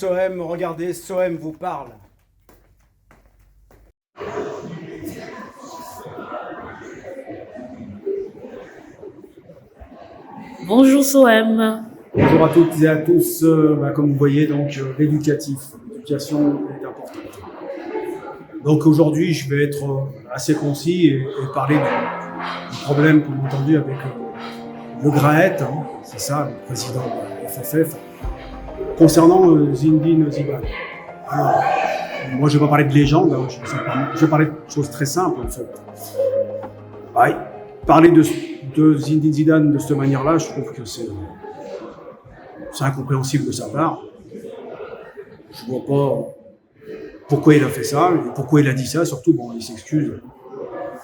SOEM, regardez, SOEM vous parle. Bonjour Sohem. Bonjour à toutes et à tous. Comme vous voyez, donc l'éducation est importante. Donc aujourd'hui, je vais être assez concis et parler du problème qu'on a entendu avec le Graët, hein, c'est ça, le président de la FFF, concernant Zinedine Zidane. Alors, moi, je ne vais pas parler de légende, hein, je vais parler de choses très simples en fait. Parler de Zinedine Zidane de cette manière-là, je trouve que c'est incompréhensible de sa part. Je ne vois pas pourquoi il a fait ça, et pourquoi il a dit ça, surtout, il s'excuse,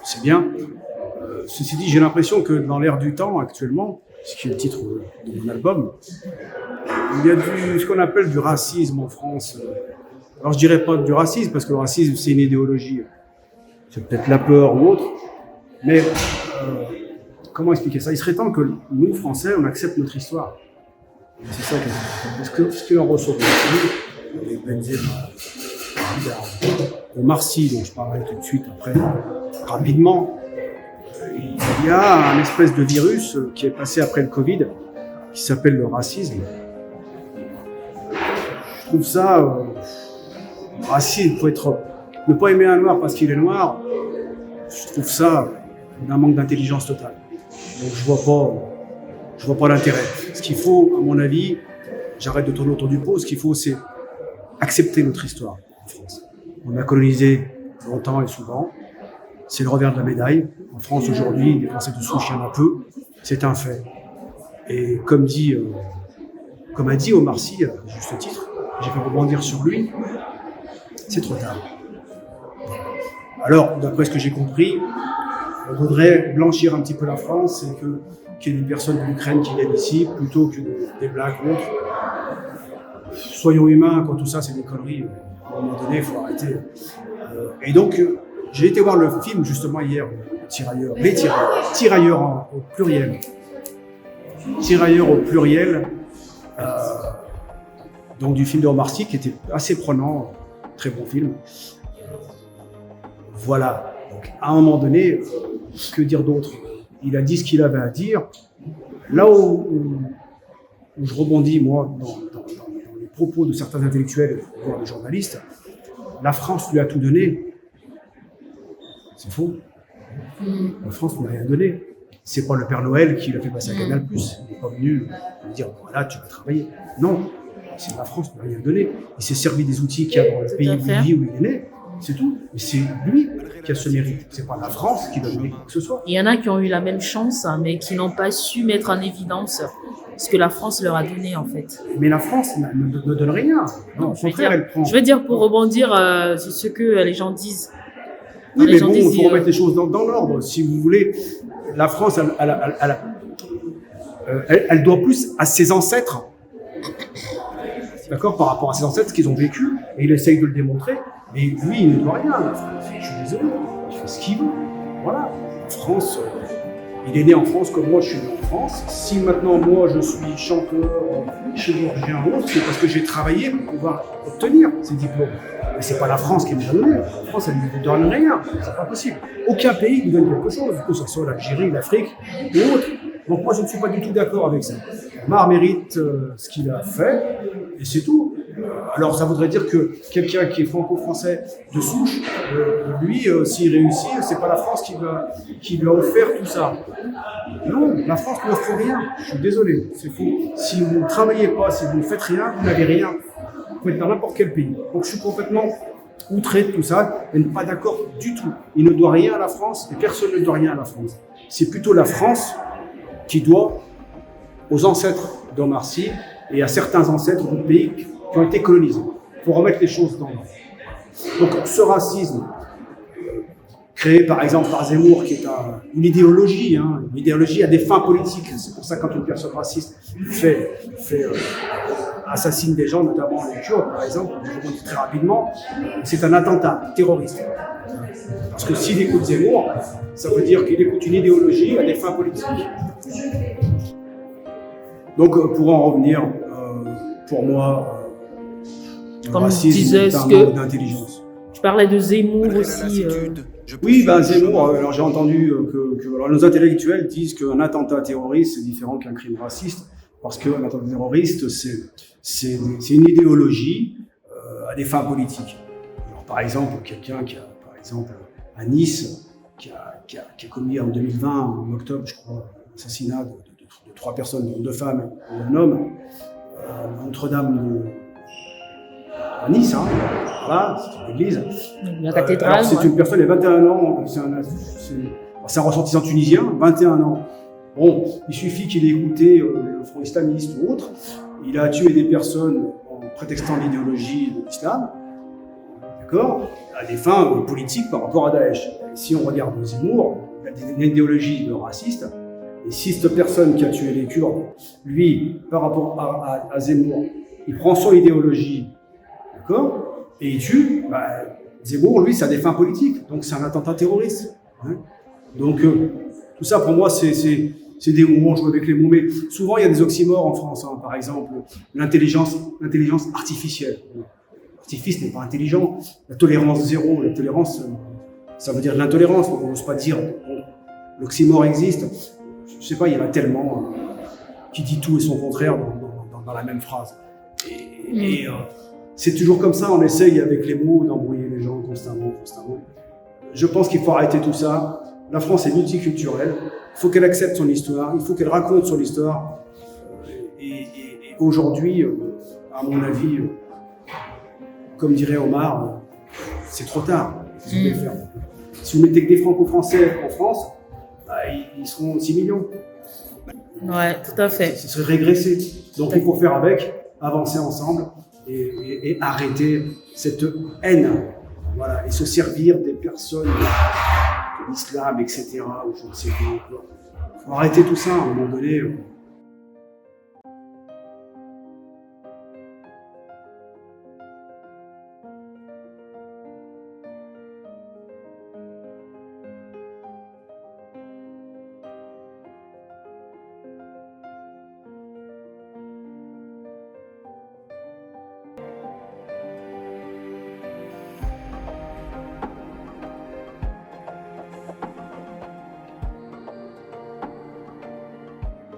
c'est bien. Ceci dit, j'ai l'impression que dans l'ère du temps, actuellement, ce qui est le titre de mon album, il y a ce qu'on appelle du racisme en France. Alors je dirais pas du racisme, parce que le racisme, c'est une idéologie. C'est peut-être la peur ou autre, mais comment expliquer ça? Il serait temps que nous, Français, on accepte notre histoire. C'est ça parce que ce qu'on ressort avec Benzema, Omar Sy, dont je parlerai tout de suite après, rapidement, il y a un espèce de virus qui est passé après le Covid, qui s'appelle le racisme. Je trouve ça, racisme, ne pas aimer un noir parce qu'il est noir, je trouve ça d'un manque d'intelligence totale. Donc je vois pas l'intérêt. Ce qu'il faut, à mon avis, j'arrête de tourner autour du pot, ce qu'il faut, c'est accepter notre histoire en France. On a colonisé longtemps et souvent. C'est le revers de la médaille. En France, aujourd'hui, des Français de souche, il y en a peu. C'est un fait. Et comme a dit Omar Sy, à juste titre, j'ai fait rebondir sur lui, c'est trop tard. Alors, d'après ce que j'ai compris, on voudrait blanchir un petit peu la France et qu'il y ait des personnes de l'Ukraine qui viennent ici, plutôt que des blagues ou autres. Soyons humains, quand tout ça, c'est des conneries. À un moment donné, il faut arrêter. Et donc, j'ai été voir le film, justement, hier, Tirailleurs au pluriel. Tirailleurs au pluriel, donc du film de Omar Sy, qui était assez prenant, très bon film. Voilà. Donc, à un moment donné, que dire d'autre? Il a dit ce qu'il avait à dire. Là où je rebondis, moi, dans les propos de certains intellectuels, voire des journalistes, la France lui a tout donné. C'est faux. La France ne lui a rien donné. C'est pas le Père Noël qui l'a fait passer à Canal+. Il n'est pas venu lui dire, voilà, tu vas travailler. Non, c'est la France ne lui a rien donné. Il s'est servi des outils qu'il y a dans le pays où il vit, où il est né. C'est tout. Mais c'est lui qui a ce mérite. C'est pas la France qui doit donner quoi que ce soit. Il y en a qui ont eu la même chance, mais qui n'ont pas su mettre en évidence ce que la France leur a donné, en fait. Mais la France ne donne rien. Non, au contraire, elle prend. Je veux dire, pour rebondir sur ce que les gens disent. Oui, mais bon, il faut remettre les choses dans l'ordre. Si vous voulez, la France, elle doit plus à ses ancêtres. D'accord, par rapport à ses ancêtres, ce qu'ils ont vécu, et il essaye de le démontrer. Mais lui, il ne doit rien. Je suis désolé, il fait ce qu'il veut. Voilà. En France, il est né en France comme moi, je suis né en France. Si maintenant, moi, je suis chanteur, chirurgien ou autre, c'est parce que j'ai travaillé pour pouvoir obtenir ces diplômes. Mais c'est pas la France qui me l'a donné. La France, elle ne me donne rien. C'est pas possible. Aucun pays ne donne quelque chose, que ce soit l'Algérie, l'Afrique ou autre. Donc moi, je ne suis pas du tout d'accord avec ça. Omar mérite ce qu'il a fait, et c'est tout. Alors ça voudrait dire que quelqu'un qui est franco-français de souche, lui, s'il réussit, c'est pas la France qui lui a offert tout ça. Non, la France ne lui offre rien. Je suis désolé, c'est faux. Si vous ne travaillez pas, si vous ne faites rien, vous n'avez rien. Vous pouvez être dans n'importe quel pays. Donc je suis complètement outré de tout ça, et pas d'accord du tout. Il ne doit rien à la France, et personne ne doit rien à la France. C'est plutôt la France qui doit aux ancêtres d'Omar Sy et à certains ancêtres de pays qui ont été colonisés, pour remettre les choses dans l'ordre. Donc ce racisme, créé par exemple par Zemmour, qui est une idéologie à des fins politiques. C'est pour ça que quand une personne raciste assassine des gens, notamment les Kurdes par exemple, je le dis très rapidement, c'est un attentat terroriste. Parce que s'il écoute Zemmour, ça veut dire qu'il écoute une idéologie à des fins politiques. Donc pour en revenir, pour moi, Comme racisme tu disais, est un ce que manque d'intelligence. tu parlais de Zemmour aussi. Oui, ben Zemmour, alors j'ai entendu alors nos intellectuels disent qu'un attentat terroriste c'est différent qu'un crime raciste, parce qu'un attentat terroriste c'est une idéologie à des fins politiques. Alors, par exemple, quelqu'un qui a, par exemple, à Nice, qui a commis en 2020, en octobre, je crois, l'assassinat de 3 personnes, 2 femmes et un homme, à Notre-Dame à Nice, hein. Voilà, c'est une église. La cathédrale. Alors, c'est une personne, elle a 21 ans, c'est un ressortissant tunisien, 21 ans. Bon, il suffit qu'il ait écouté le Front islamiste ou autre, il a tué des personnes en prétextant l'idéologie de l'islam, d'accord, à des fins politiques par rapport à Daesh. Et si on regarde Zemmour, il a une idéologie raciste, et si cette personne qui a tué les Kurdes, lui, par rapport à Zemmour, il prend son idéologie, d'accord, et il tue, Zemmour, lui, ça a des fins politiques, donc c'est un attentat terroriste. Hein. Donc, tout ça, pour moi, c'est des mots, on joue avec les mots, mais souvent, il y a des oxymores en France, hein. Par exemple, l'intelligence artificielle. L'artifice n'est pas intelligent. La tolérance zéro, la tolérance, ça veut dire de l'intolérance, on n'ose pas dire, bon, l'oxymore existe. Je sais pas, il y en a tellement qui dit tout et son contraire dans la même phrase. Et c'est toujours comme ça, on essaye avec les mots d'embrouiller les gens constamment. Je pense qu'il faut arrêter tout ça. La France est multiculturelle, il faut qu'elle accepte son histoire, il faut qu'elle raconte son histoire. Et aujourd'hui, à mon avis, comme dirait Omar, c'est trop tard. Si vous mettez que des franco-français en France, ils seront 6 millions. Ouais, tout à fait. Ce serait régressé. Donc il faut faire avec, avancer ensemble et arrêter cette haine. Voilà, et se servir des personnes de l'islam, etc. Ou je ne sais quoi encore. Il faut arrêter tout ça à un moment donné.